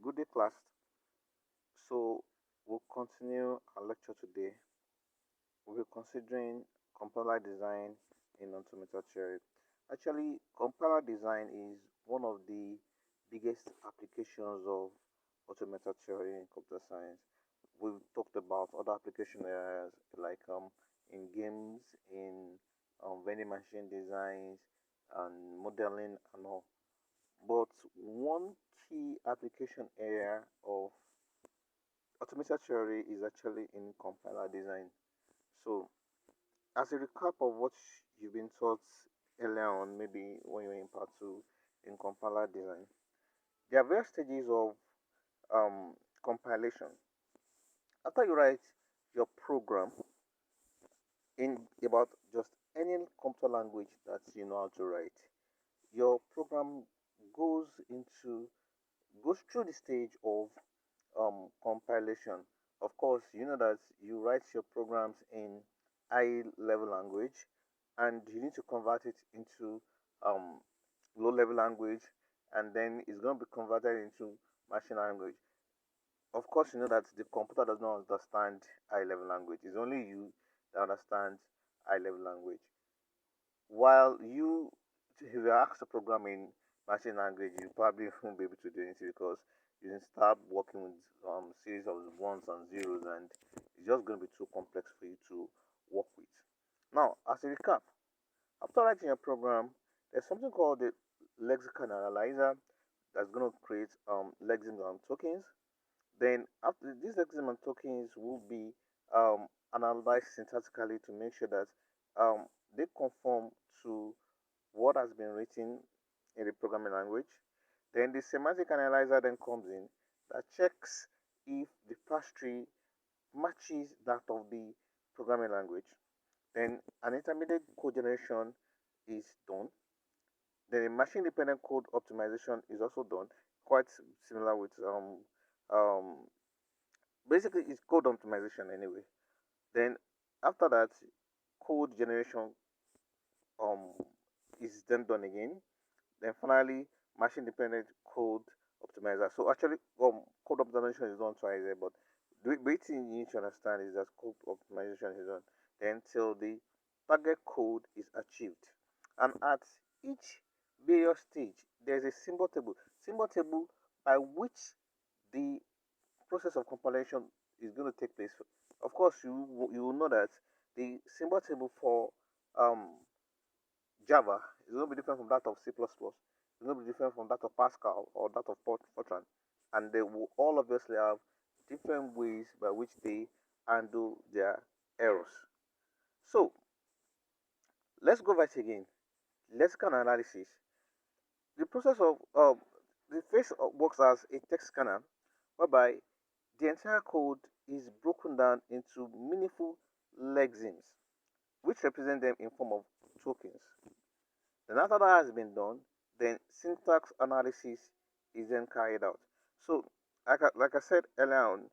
Good day, class. So we'll continue our lecture today. We'll be considering compiler design in Automata theory. Actually, compiler design is one of the biggest applications of automata theory in computer science. We've talked about other application areas like in games, in vending machine designs, and modeling and all. But one key application area of automation theory is actually in compiler design. So, as a recap of what you've been taught earlier on, maybe when you're in part two in compiler design, there are various stages of compilation. After you write your program in about just any computer language that you know how to write, your program goes into goes through the stage of compilation. Of course, you know that you write your programs in high level language and you need to convert it into um, low level language, and then it's going to be converted into machine language. Of course, you know that the computer does not understand high level language, it's only you that understands high level language. While you, if you ask to program in machine language, you probably won't be able to do anything because you can start working with series of ones and zeros, and it's just going to be too complex for you to work with. Now, as a recap, after writing your program, there's something called the lexical analyzer that's going to create lexemes and tokens. Then, after these lexemes and tokens will be analyzed syntactically to make sure that they conform to what has been written in the programming language. Then the semantic analyzer then comes in that checks if the parse tree matches that of the programming language. Then an intermediate code generation is done. Then a machine dependent code optimization is also done, quite similar with um, basically it's code optimization anyway. Then after that, code generation um is then done again. Then finally, machine dependent code optimizer. So actually, code optimization is done twice there, but the big thing you need to understand is that code optimization is done then till the target code is achieved. And at each various stage, there's a symbol table by which the process of compilation is going to take place. Of course, you will know that the symbol table for um, Java is going to be different from that of C++. It's going to be different from that of Pascal or that of Fortran. And they will all obviously have different ways by which they handle their errors. So let's go back again. Lexical analysis. The process of the phase works as a text scanner, whereby the entire code is broken down into meaningful lexemes, which represent them in form of tokens. Then after that has been done, then syntax analysis is then carried out. So like I said earlier on,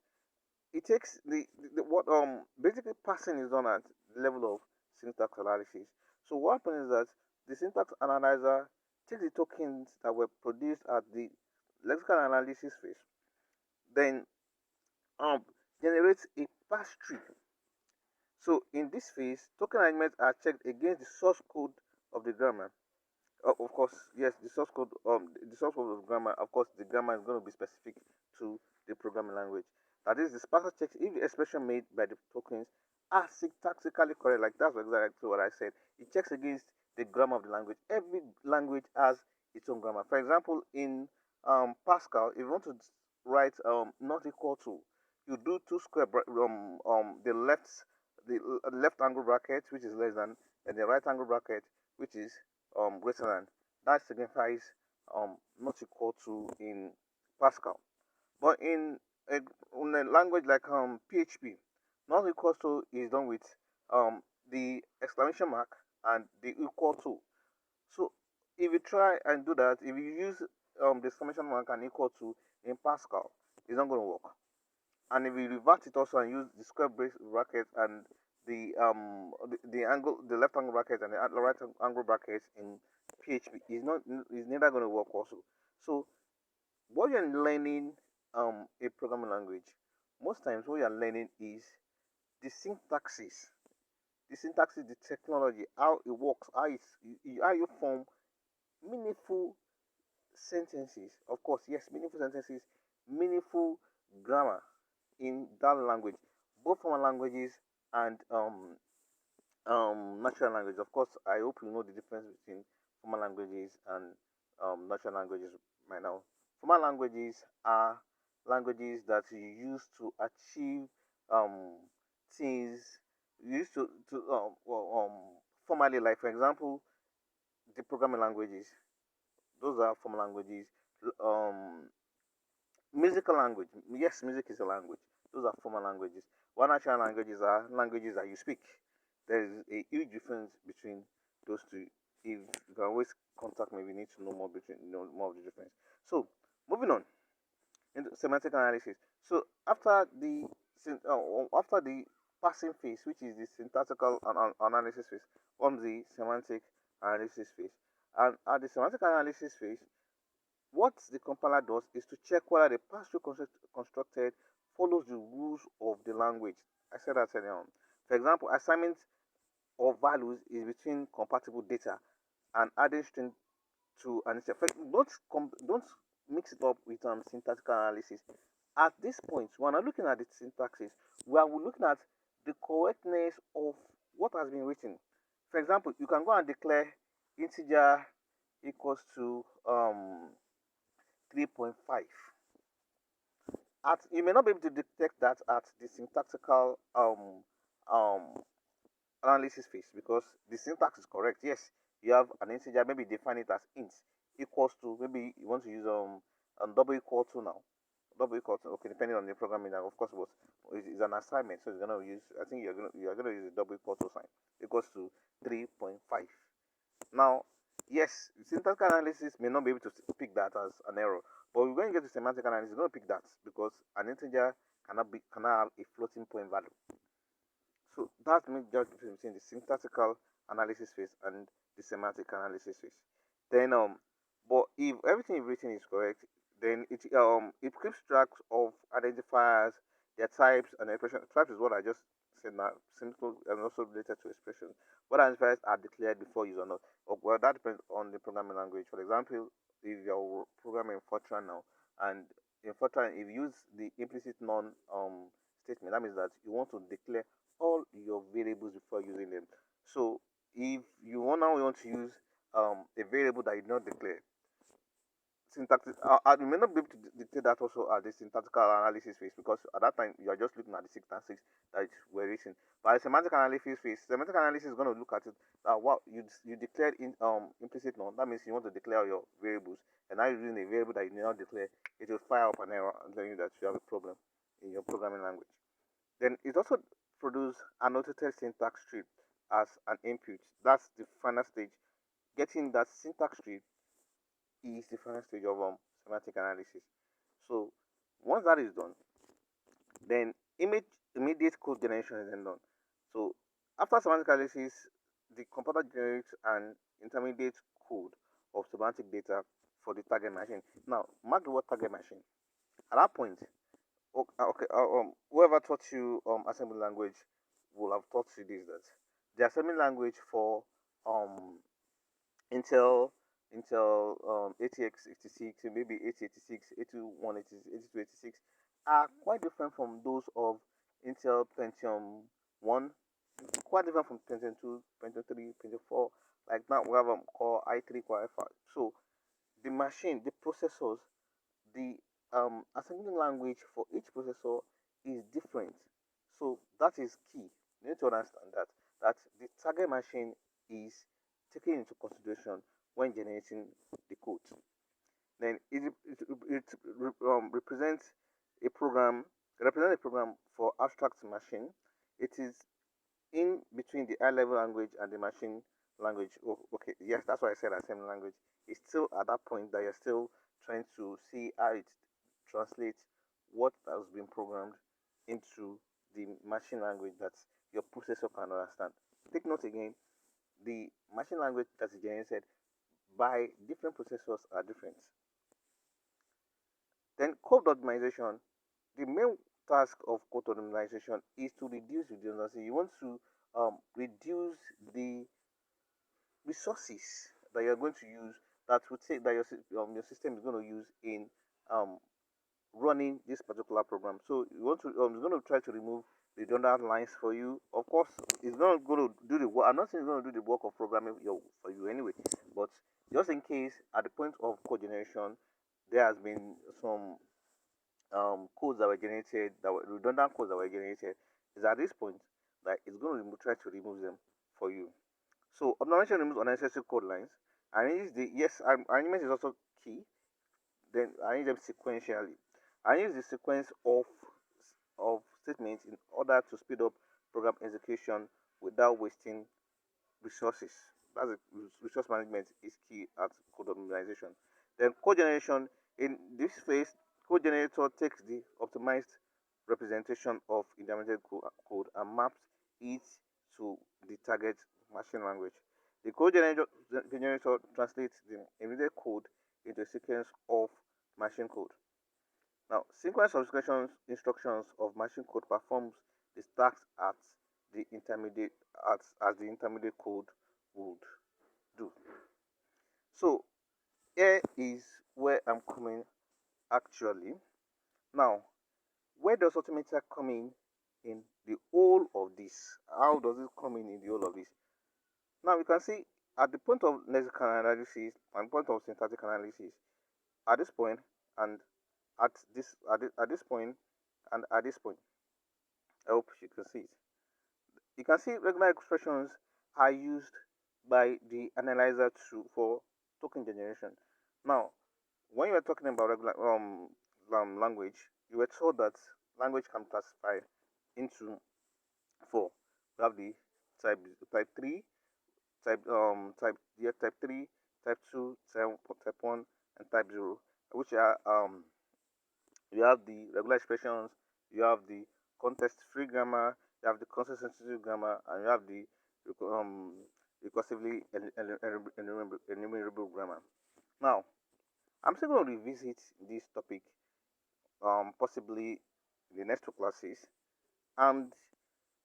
it takes the what basically passing is done at the level of syntax analysis. So what happens is that the syntax analyzer takes the tokens that were produced at the lexical analysis phase, then um generates a parse tree. So in this phase, token arguments are checked against the source code of the grammar. Of course, yes, the source code of grammar. Of course, the grammar is going to be specific to the programming language. That is, the parser checks if the expression made by the tokens are syntactically correct. Like that's exactly what I said. It checks against the grammar of the language. Every language has its own grammar. For example, in Pascal, if you want to write not equal to, you do two square the left angle bracket, which is less than, and the right angle bracket, which is greater than. That signifies not equal to in Pascal. But in a language like PHP, not equal to is done with the exclamation mark and the equal to. So if you try and do that, if you use the exclamation mark and equal to in Pascal, it's not going to work. And if you revert it also and use the square bracket and the angle, the left angle bracket and the right angle bracket in PHP is neither going to work also. So what you're learning a programming language, most times what you're learning is the syntaxes, the technology, how it works, how you form meaningful sentences. Of course, yes, meaningful sentences, meaningful grammar in that language, both formal languages and natural language. Of course, I hope you know the difference between formal languages and natural languages right now. Formal languages are languages that you use to achieve um, things you used formally, like for example, the programming languages. Those are formal languages. Um, Musical language. Yes, music is a language. Those are formal languages. While natural languages are languages that you speak. There is a huge difference between those two. If you can always contact me, we need to know more between more of the difference. So moving on into semantic analysis. So after the passing phase, which is the syntactical analysis phase, comes the semantic analysis phase. And at the semantic analysis phase, what the compiler does is to check whether the pass-through constructed follows the rules of the language. I said that earlier on. For example, assignment of values is between compatible data and adding string to an instance. Don't mix it up with syntactical analysis. At this point, when I'm looking at the syntaxes, we are looking at the correctness of what has been written. For example, you can go and declare integer equals to 3.5. At you may not be able to detect that at the syntactical um analysis phase because the syntax is correct. Yes, you have an integer, maybe define it as int equals to, maybe you want to use double equal to now. Double equal to, okay, depending on the programming, and of course, but it's an assignment, so it's gonna use. I think you're gonna use a double equal to sign equals to 3.5. Now, yes, syntactical analysis may not be able to pick that as an error, but we're going to get to semantic analysis. It's going to pick that because an integer cannot have a floating point value. So that's the main difference between the syntactical analysis phase and the semantic analysis phase. Then but if everything you've written is correct, then it keeps track of identifiers, their types and expression. Types is what I just said now, simple and also related to expression. What identifiers are declared before use or not. Well, that depends on the programming language. For example, if you're programming Fortran now, and in Fortran, if you use the implicit non statement, that means that you want to declare all your variables before using them. So if you now want to use a variable that you did not declare, syntax, you may not be able to dictate that also at the syntactical analysis phase because at that time you are just looking at the syntaxes that were written. But the semantic analysis phase, semantic analysis is going to look at it that what you declared in implicit non. That means you want to declare your variables, and now you're using a variable that you did not declare. It will fire up an error and tell you that you have a problem in your programming language. Then it also produce annotated syntax tree as an input. That's the final stage. Getting that syntax tree is the final stage of semantic analysis. So once that is done, then immediate code generation is then done. So after semantic analysis, the compiler generates an intermediate code of semantic data for the target machine. Now, mark the word target machine. At that point, whoever taught you assembly language will have taught you this, that the assembly language for um Intel, ATX 86, maybe 8086, 8286 are quite different from those of Intel Pentium 1, quite different from Pentium 2, Pentium 3, Pentium 4. Like now we have Core i3, Core i5. So the machine, the processors, the assembly language for each processor is different. So that is key. You need to understand that the target machine is taken into consideration when generating the code. Then it represents a program. Represents a program for abstract machine. It is in between the high level language and the machine language. Oh, okay, yes, that's why I said assembly language. It's still at that point that you're still trying to see how it translates what has been programmed into the machine language that your processor can understand. Take note again, the machine language that is generated by different processors are different. Then code optimization. The main task of code optimization is to reduce redundancy. You want to reduce the resources that you're going to use, that will take that your system is going to use in um, running this particular program. So you want to it's going to try to remove redundant lines for you. Of course, it's not going to do the work. I'm not saying it's going to do the work of programming for you anyway, but just in case at the point of code generation, there has been some codes that were generated, that were redundant codes that were generated, is at this point that it's going to try to remove them for you. So optimization removes unnecessary code lines. Arrange the yes, arrangement is also key. Then arrange them sequentially. Arrange the sequence of statements in order to speed up program execution without wasting resources. That's it. Resource management is key at code optimization. Then code generation. In this phase, code generator takes the optimized representation of intermediate code and maps it to the target machine language. The generator translates the immediate code into a sequence of machine code. Now, sequence of instructions of machine code performs the tasks at the intermediate as the intermediate code would do. So here is where I'm coming actually. Now, where does Automata come in the whole of this? How does it come in the whole of this? Now we can see at the point of lexical analysis and point of syntactic analysis, at this point and at this point and at this point, I hope you can see it. You can see regular expressions are used by the analyzer for token generation. Now, when you are talking about regular language, you were told that language can classify into four. We have the type three, type 3, type 2, type 1, and type 0, which are you have the regular expressions, you have the context free grammar, you have the context sensitive grammar, and you have the um, recursively enumerable grammar. Now, I'm still going to revisit this topic possibly in the next two classes, and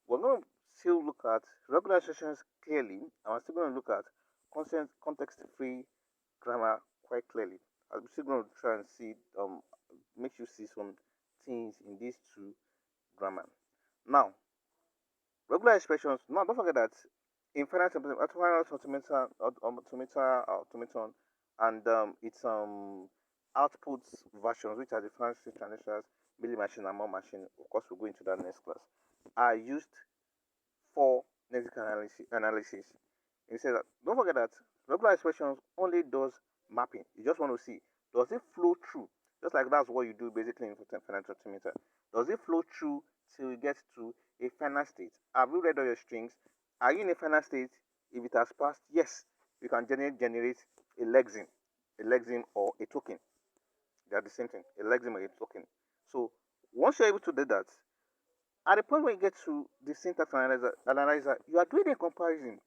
we're going to still look at regular expressions clearly, and we're still going to look at context free grammar quite clearly. I'm still going to try and see make you see some things in these two grammar. Now, regular expressions. Now, don't forget that in automaton, and its outputs versions, which are the fancy transistors, milli machine, and more machine. Of course, we'll go into that next class. Are used for lexical analysis. It says that don't forget that regular expressions only does mapping. You just want to see, does it flow through? Just like that's what you do basically in financial altimeter. Does it flow through till it gets to a final state? Have you read all your strings? Are you in a final state? If it has passed, yes, you can generate a lexeme or a token. They are the same thing, a lexeme or a token. So once you're able to do that, at the point when you get to the syntax analyzer, you are doing a comparison.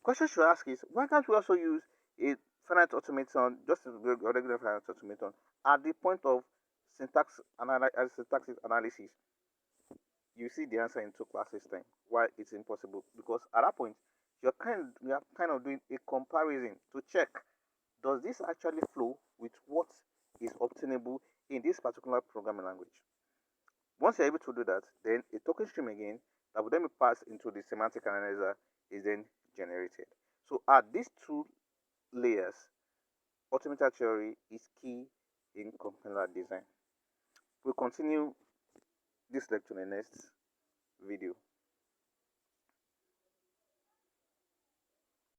Question should ask is, why can't we also use a finite automaton, just a regular finite automaton, at the point of syntactic analysis? You see the answer in two classes time. Why it's impossible? Because at that point, you are kind of doing a comparison to check, does this actually flow with what is obtainable in this particular programming language? Once you're able to do that, then a token stream again that will then be passed into the semantic analyzer is then generated. So at these two layers, automata theory is key in compiler design. We'll continue this lecture in the next video.